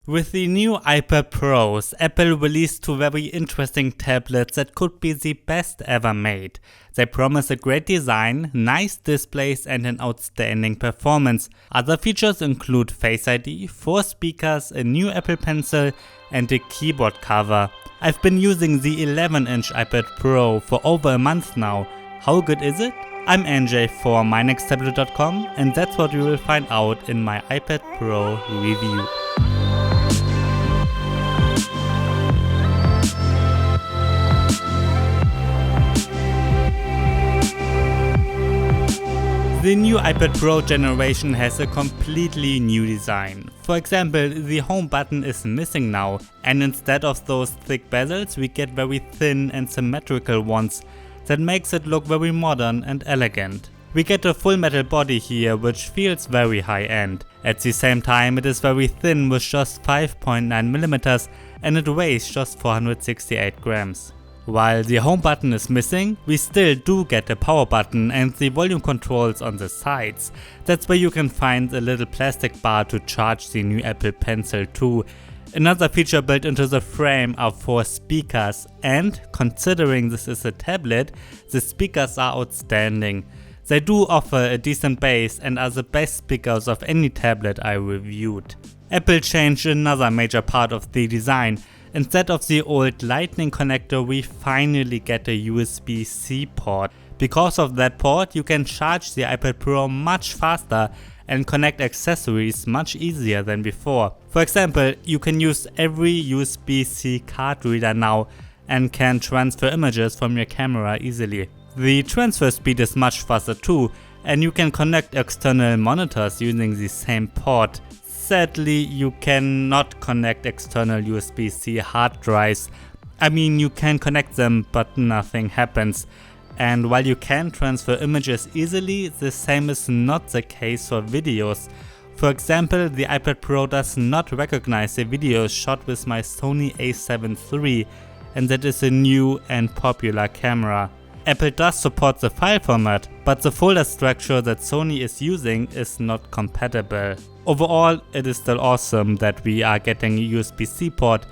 With the new iPad Pros, Apple released two very interesting tablets that could be the best ever made. They promise a great design, nice displays and an outstanding performance. Other features include Face ID, 4 speakers, a new Apple Pencil and a keyboard cover. I've been using the 11-inch iPad Pro for over a month now. How good is it? I'm NJ for mynexttablet.com and that's what you will find out in my iPad Pro review. The new iPad Pro generation has a completely new design. For example, the home button is missing now, and instead of those thick bezels we get very thin and symmetrical ones that makes it look very modern and elegant. We get a full metal body here which feels very high end. At the same time it is very thin with just 5.9mm and it weighs just 468 grams. While the home button is missing, we still do get a power button and the volume controls on the sides. That's where you can find a little plastic bar to charge the new Apple Pencil too. Another feature built into the frame are 4 speakers and, considering this is a tablet, the speakers are outstanding. They do offer a decent bass and are the best speakers of any tablet I reviewed. Apple changed another major part of the design. Instead of the old Lightning connector, we finally get a USB-C port. Because of that port, you can charge the iPad Pro much faster and connect accessories much easier than before. For example, you can use every USB-C card reader now and can transfer images from your camera easily. The transfer speed is much faster too, and you can connect external monitors using the same port. Sadly, you cannot connect external USB-C hard drives. I mean, you can connect them, but nothing happens. And while you can transfer images easily, the same is not the case for videos. For example, the iPad Pro does not recognize the videos shot with my Sony a7 III, and that is a new and popular camera. Apple does support the file format, but the folder structure that Sony is using is not compatible. Overall, it is still awesome that we are getting a USB-C port.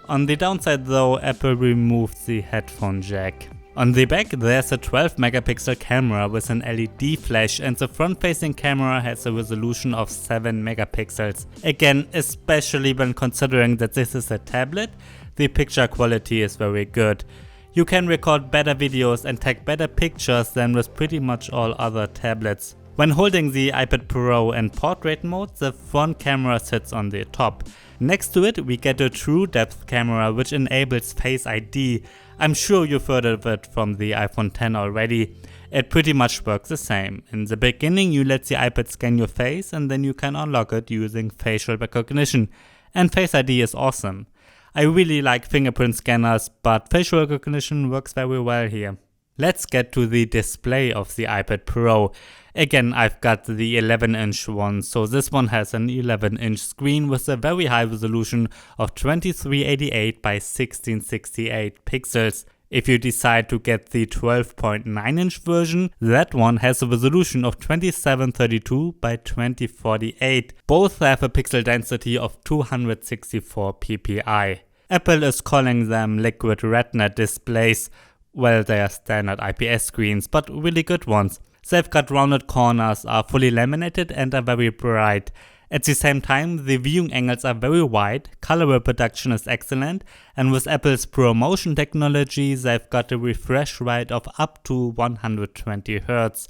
On the downside though, Apple removed the headphone jack. On the back there's a 12 megapixel camera with an LED flash and the front-facing camera has a resolution of 7 megapixels. Again, especially when considering that this is a tablet, the picture quality is very good. You can record better videos and take better pictures than with pretty much all other tablets. When holding the iPad Pro in portrait mode, the front camera sits on the top. Next to it we get a true depth camera which enables Face ID. I'm sure you've heard of it from the iPhone X already. It pretty much works the same. In the beginning you let the iPad scan your face and then you can unlock it using facial recognition. And Face ID is awesome. I really like fingerprint scanners, but facial recognition works very well here. Let's get to the display of the iPad Pro. Again, I've got the 11-inch one, so this one has an 11-inch screen with a very high resolution of 2388 by 1668 pixels. If you decide to get the 12.9-inch version, that one has a resolution of 2732 by 2048. Both have a pixel density of 264 ppi. Apple is calling them liquid retina displays. Well, they are standard IPS screens, but really good ones. They've got rounded corners, are fully laminated and are very bright. At the same time, the viewing angles are very wide, color reproduction is excellent, and with Apple's ProMotion technology, they've got a refresh rate of up to 120 Hz.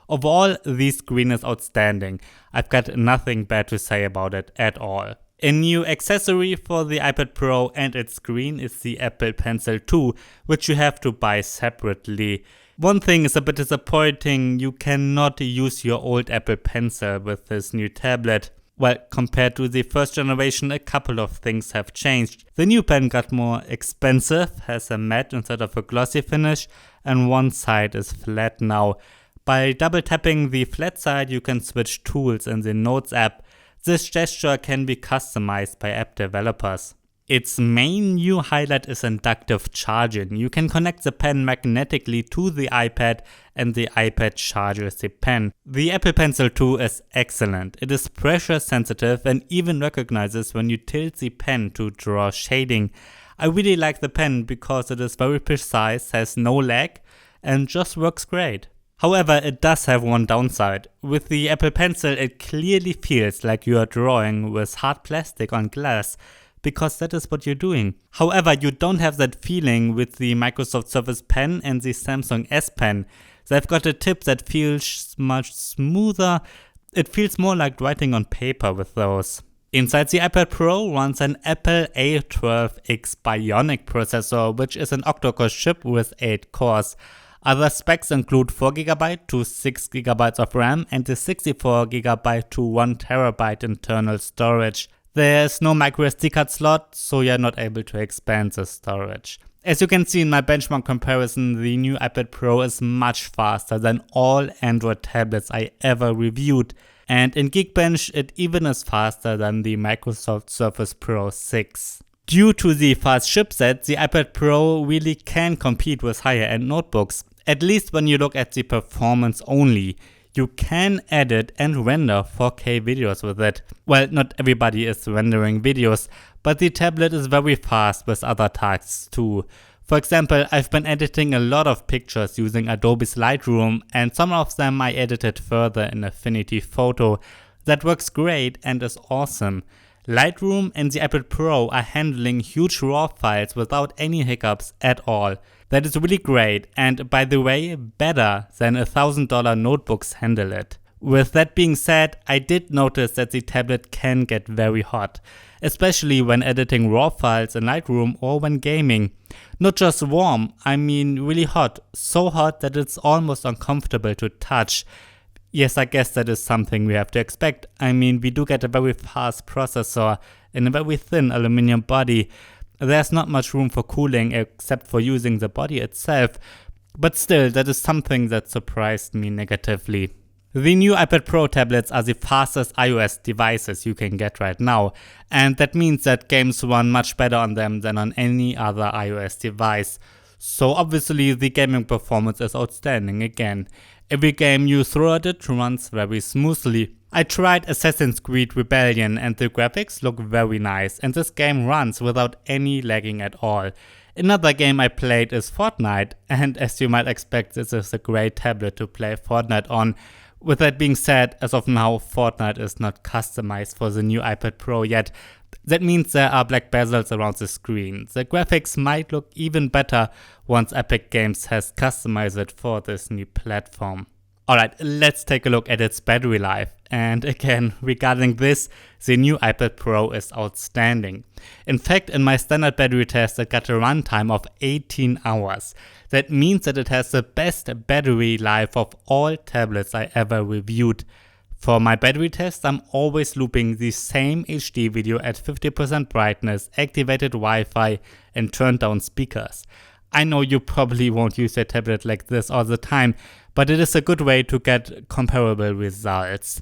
Overall, the screen is outstanding. I've got nothing bad to say about it at all. A new accessory for the iPad Pro and its screen is the Apple Pencil 2, which you have to buy separately. One thing is a bit disappointing, you cannot use your old Apple Pencil with this new tablet. Well, compared to the first generation, a couple of things have changed. The new pen got more expensive, has a matte instead of a glossy finish, and one side is flat now. By double tapping the flat side, you can switch tools in the Notes app. This gesture can be customized by app developers. Its main new highlight is inductive charging. You can connect the pen magnetically to the iPad and the iPad charges the pen. The Apple Pencil 2 is excellent. It is pressure sensitive and even recognizes when you tilt the pen to draw shading. I really like the pen because it is very precise, has no lag, and just works great. However, it does have one downside. With the Apple Pencil, it clearly feels like you are drawing with hard plastic on glass, because that is what you're doing. However, you don't have that feeling with the Microsoft Surface Pen and the Samsung S Pen. They've got a tip that feels much smoother. It feels more like writing on paper with those. Inside the iPad Pro runs an Apple A12X Bionic processor, which is an octa-core chip with 8 cores. Other specs include 4GB to 6GB of RAM and a 64GB to 1TB internal storage. There's no microSD card slot, so you're not able to expand the storage. As you can see in my benchmark comparison, the new iPad Pro is much faster than all Android tablets I ever reviewed, and in Geekbench it even is faster than the Microsoft Surface Pro 6. Due to the fast chipset, the iPad Pro really can compete with higher-end notebooks, at least when you look at the performance only. You can edit and render 4K videos with it. Well, not everybody is rendering videos, but the tablet is very fast with other tasks too. For example, I've been editing a lot of pictures using Adobe's Lightroom, and some of them I edited further in Affinity Photo. That works great and is awesome. Lightroom and the iPad Pro are handling huge RAW files without any hiccups at all. That is really great, and by the way, better than $1,000 notebooks handle it. With that being said, I did notice that the tablet can get very hot, especially when editing RAW files in Lightroom or when gaming. Not just warm, I mean really hot, so hot that it's almost uncomfortable to touch. Yes, I guess that is something we have to expect. I mean, we do get a very fast processor in a very thin aluminum body. There's not much room for cooling except for using the body itself, but still, that is something that surprised me negatively. The new iPad Pro tablets are the fastest iOS devices you can get right now, and that means that games run much better on them than on any other iOS device. So obviously the gaming performance is outstanding again. Every game you throw at it runs very smoothly. I tried Assassin's Creed Rebellion and the graphics look very nice, and this game runs without any lagging at all. Another game I played is Fortnite, and as you might expect, this is a great tablet to play Fortnite on. With that being said, as of now, Fortnite is not customized for the new iPad Pro yet. That means there are black bezels around the screen. The graphics might look even better once Epic Games has customized it for this new platform. Alright, let's take a look at its battery life. And again, regarding this, the new iPad Pro is outstanding. In fact, in my standard battery test, it got a runtime of 18 hours. That means that it has the best battery life of all tablets I ever reviewed. For my battery test, I'm always looping the same HD video at 50% brightness, activated Wi-Fi, and turned down speakers. I know you probably won't use a tablet like this all the time, but it is a good way to get comparable results.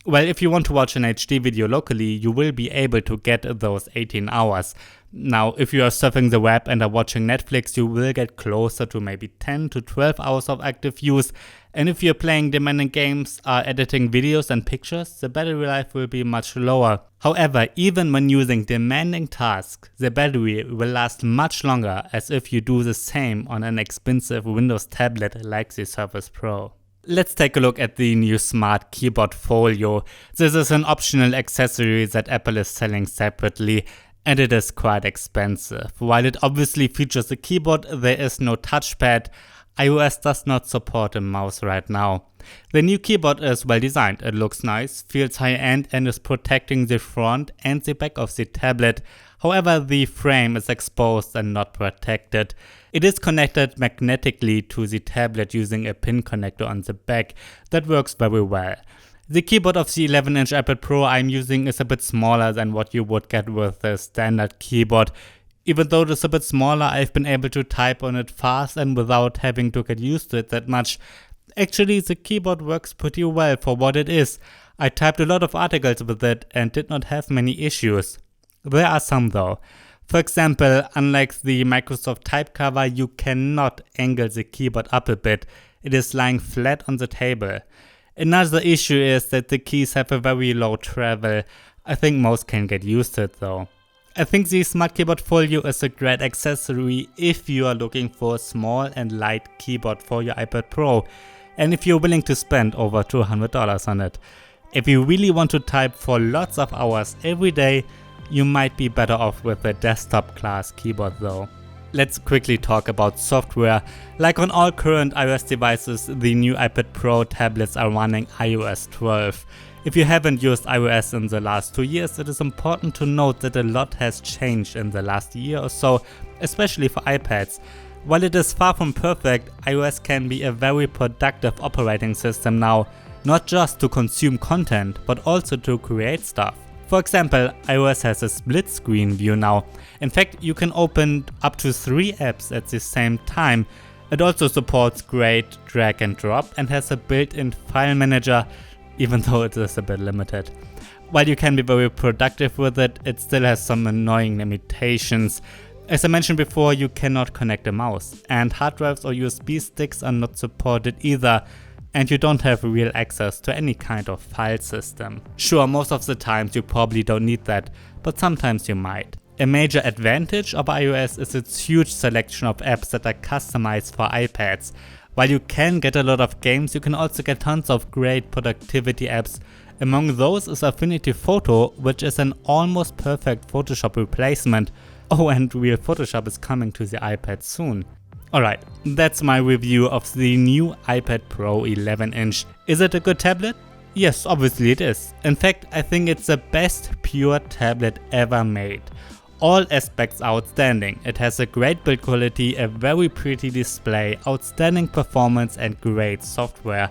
Well, if you want to watch an HD video locally, you will be able to get those 18 hours. Now, if you are surfing the web and are watching Netflix, you will get closer to maybe 10 to 12 hours of active use. And if you're playing demanding games, editing videos and pictures, the battery life will be much lower. However, even when using demanding tasks, the battery will last much longer as if you do the same on an expensive Windows tablet like the Surface Pro. Let's take a look at the new Smart Keyboard Folio. This is an optional accessory that Apple is selling separately, and it is quite expensive. While it obviously features a keyboard, there is no touchpad. iOS does not support a mouse right now. The new keyboard is well designed, it looks nice, feels high-end and is protecting the front and the back of the tablet. However, the frame is exposed and not protected. It is connected magnetically to the tablet using a pin connector on the back. That works very well. The keyboard of the 11-inch iPad Pro I'm using is a bit smaller than what you would get with the standard keyboard. Even though it is a bit smaller, I've been able to type on it fast and without having to get used to it that much. Actually, the keyboard works pretty well for what it is. I typed a lot of articles with it and did not have many issues. There are some though. For example, unlike the Microsoft Type cover, you cannot angle the keyboard up a bit. It is lying flat on the table. Another issue is that the keys have a very low travel. I think most can get used to it though. I think the Smart Keyboard Folio is a great accessory if you are looking for a small and light keyboard for your iPad Pro, and if you're willing to spend over $200 on it. If you really want to type for lots of hours every day, you might be better off with a desktop class keyboard though. Let's quickly talk about software. Like on all current iOS devices, the new iPad Pro tablets are running iOS 12. If you haven't used iOS in the last 2 years, it is important to note that a lot has changed in the last year or so, especially for iPads. While it is far from perfect, iOS can be a very productive operating system now, not just to consume content, but also to create stuff. For example, iOS has a split screen view now. In fact, you can open up to 3 apps at the same time. It also supports great drag and drop and has a built-in file manager, even though it is a bit limited. While you can be very productive with it, it still has some annoying limitations. As I mentioned before, you cannot connect a mouse, and hard drives or USB sticks are not supported either, and you don't have real access to any kind of file system. Sure, most of the times you probably don't need that, but sometimes you might. A major advantage of iOS is its huge selection of apps that are customized for iPads. While you can get a lot of games, you can also get tons of great productivity apps. Among those is Affinity Photo, which is an almost perfect Photoshop replacement. Oh, and real Photoshop is coming to the iPad soon. Alright, that's my review of the new iPad Pro 11-inch. Is it a good tablet? Yes, obviously it is. In fact, I think it's the best pure tablet ever made. All aspects are outstanding. It has a great build quality, a very pretty display, outstanding performance and great software.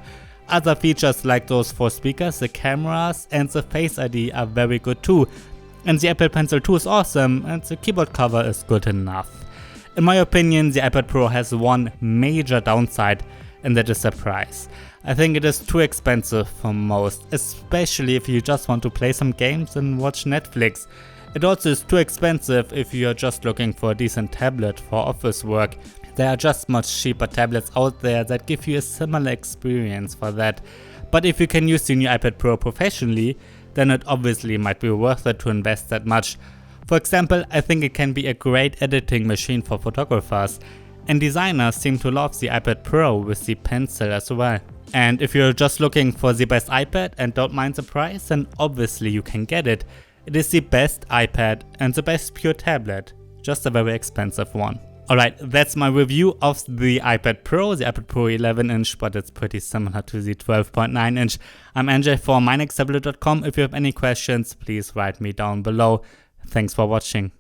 Other features like those 4 speakers, the cameras and the Face ID are very good too. And the Apple Pencil 2 is awesome and the keyboard cover is good enough. In my opinion, the iPad Pro has one major downside, and that is the price. I think it is too expensive for most, especially if you just want to play some games and watch Netflix. It also is too expensive if you are just looking for a decent tablet for office work. There are just much cheaper tablets out there that give you a similar experience for that. But if you can use the new iPad Pro professionally, then it obviously might be worth it to invest that much. For example, I think it can be a great editing machine for photographers, and designers seem to love the iPad Pro with the Pencil as well. And if you're just looking for the best iPad and don't mind the price, then obviously you can get it. It is the best iPad and the best pure tablet, just a very expensive one. Alright, that's my review of the iPad Pro, the iPad Pro 11-inch, but it's pretty similar to the 12.9-inch. I'm NJ for mynexttablet.com. If you have any questions, please write me down below. Thanks for watching.